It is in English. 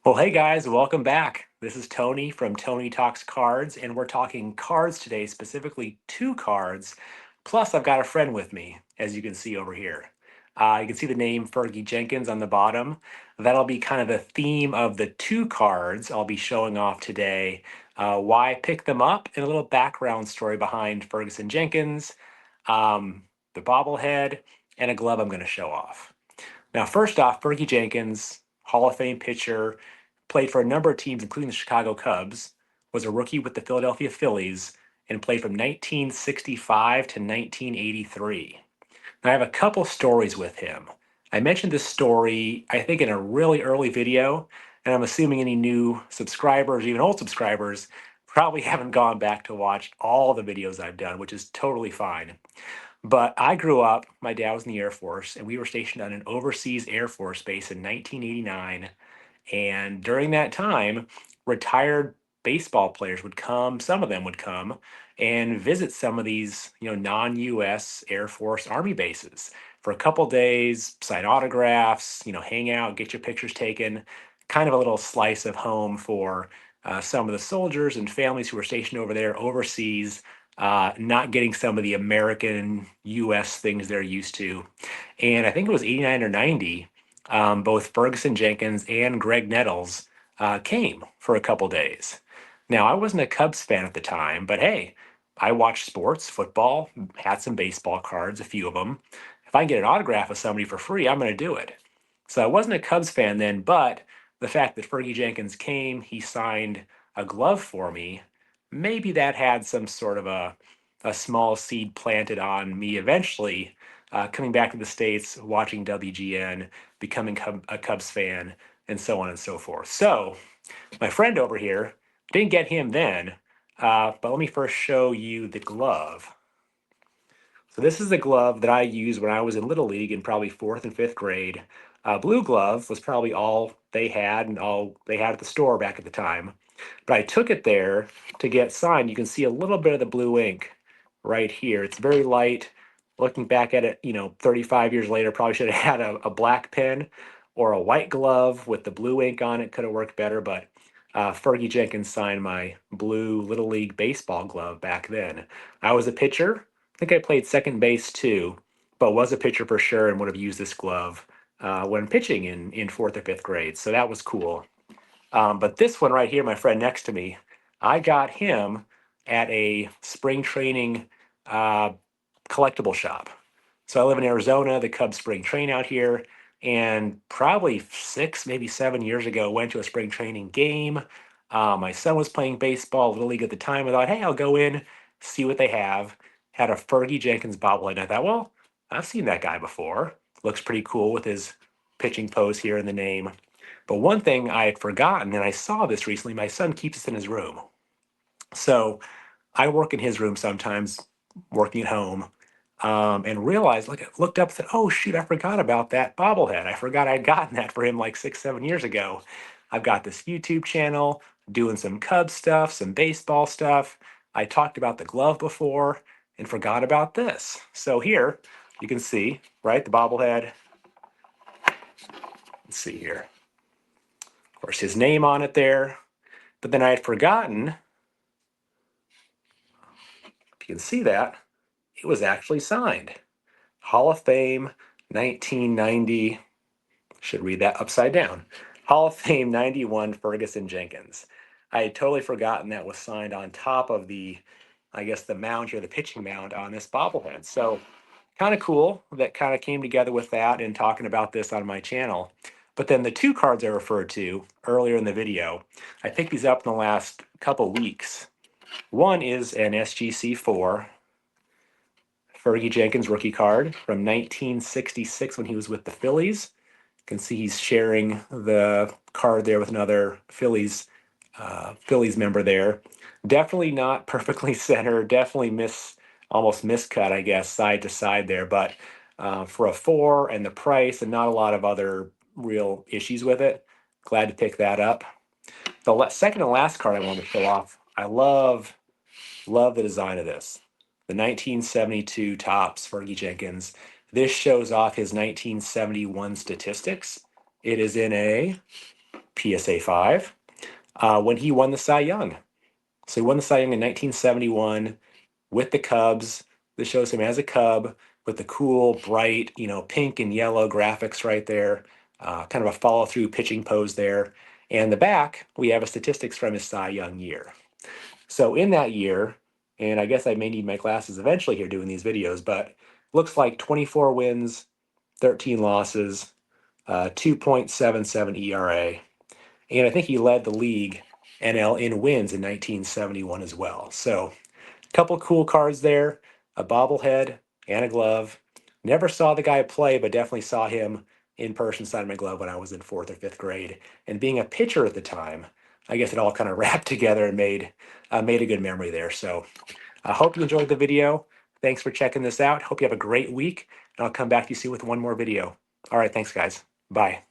Well, hey guys, welcome back. This is Tony from Tony Talks Cards, and we're talking cards today, specifically two cards. Plus, I've got a friend with me, as you can see over here. You can see the name Fergie Jenkins on the bottom. That'll be kind of the theme of the two cards I'll be showing off today. Why I picked them up, and a little background story behind Ferguson Jenkins, the bobblehead, and a glove I'm going to show off. Now, first off, Fergie Jenkins, Hall of Fame pitcher, played for a number of teams, including the Chicago Cubs, was a rookie with the Philadelphia Phillies, and played from 1965 to 1983. Now, I have a couple stories with him. I mentioned this story, I think, in a really early video, and I'm assuming any new subscribers, even old subscribers, probably haven't gone back to watch all the videos I've done, which is totally fine. But I grew up, my dad was in the Air Force, and we were stationed on an overseas Air Force base in 1989. And during that time, retired baseball players would come, some of them would come and visit some of these, non-US Air Force Army bases for a couple days, sign autographs, hang out, get your pictures taken, kind of a little slice of home for some of the soldiers and families who were stationed over there overseas, not getting some of the American US things they're used to. And I think it was 89 or 90, both Ferguson Jenkins and Greg Nettles came for a couple days. Now, I wasn't a Cubs fan at the time, but hey, I watched sports, football, had some baseball cards, a few of them. If I can get an autograph of somebody for free, I'm going to do it. So I wasn't a Cubs fan then, but the fact that Fergie Jenkins came, he signed a glove for me, maybe that had some sort of a small seed planted on me eventually, coming back to the States, watching WGN, becoming a Cubs fan, and so on and so forth. So, my friend over here, didn't get him then, but let me first show you the glove. So, this is the glove that I used when I was in Little League in probably fourth and fifth grade. Blue glove was probably all they had and all they had at the store back at the time. But I took it there to get signed. You can see a little bit of the blue ink right here. It's very light. Looking back at it, 35 years later, probably should have had a black pen or a white glove with the blue ink on it. Could have worked better, but Fergie Jenkins signed my blue Little League baseball glove back then. I was a pitcher. I think I played second base too, but was a pitcher for sure and would have used this glove when pitching in fourth or fifth grade. So that was cool. But this one right here, my friend next to me, I got him at a spring training uh, collectible shop. So I live in Arizona, the Cubs spring train out here, and probably 6, maybe 7 years ago, went to a spring training game. My son was playing baseball, Little League at the time. I thought, hey, I'll go in, see what they have. Had a Fergie Jenkins bobblehead. And I thought, well, I've seen that guy before. Looks pretty cool with his pitching pose here in the name. But one thing I had forgotten, and I saw this recently, my son keeps this in his room. So I work in his room sometimes, working at home, and realized, looked up and said, oh, shoot, I forgot about that bobblehead. I forgot I'd gotten that for him like 6, 7 years ago. I've got this YouTube channel doing some Cubs stuff, some baseball stuff. I talked about the glove before and forgot about this. So here you can see, right, the bobblehead. Let's see here. Of course, his name on it there. But then I had forgotten, if you can see that, it was actually signed. Hall of Fame 1990, should read that upside down. Hall of Fame 91 Ferguson Jenkins. I had totally forgotten that was signed on top of I guess, the mound here, the pitching mound on this bobblehead. So kind of cool that kind of came together with that and talking about this on my channel. But then the two cards I referred to earlier in the video, I picked these up in the last couple weeks. One is an SGC4 Fergie Jenkins rookie card from 1966 when he was with the Phillies. You can see he's sharing the card there with another Phillies member there. Definitely not perfectly centered. Definitely almost miscut, I guess, side to side there. But for a 4 and the price and not a lot of other real issues with it, glad to pick that up. The second and last card I wanted to show off. I love the design of this. The 1972 Topps Fergie Jenkins. This shows off his 1971 statistics. It is in a PSA 5, when he won the Cy Young. So he won the Cy Young in 1971 with the Cubs. This shows him as a Cub with the cool, bright, pink and yellow graphics right there. Kind of a follow-through pitching pose there. And the back, we have a statistics from his Cy Young year. So in that year, and I guess I may need my glasses eventually here doing these videos, but looks like 24 wins, 13 losses, 2.77 ERA. And I think he led the league NL in wins in 1971 as well. So a couple cool cards there, a bobblehead and a glove. Never saw the guy play, but definitely saw him in person sign my glove when I was in 4th or 5th grade. And being a pitcher at the time, I guess it all kind of wrapped together and made a good memory there. So I hope you enjoyed the video. Thanks for checking this out. Hope you have a great week, and I'll come back to you soon with one more video. All right, thanks, guys. Bye.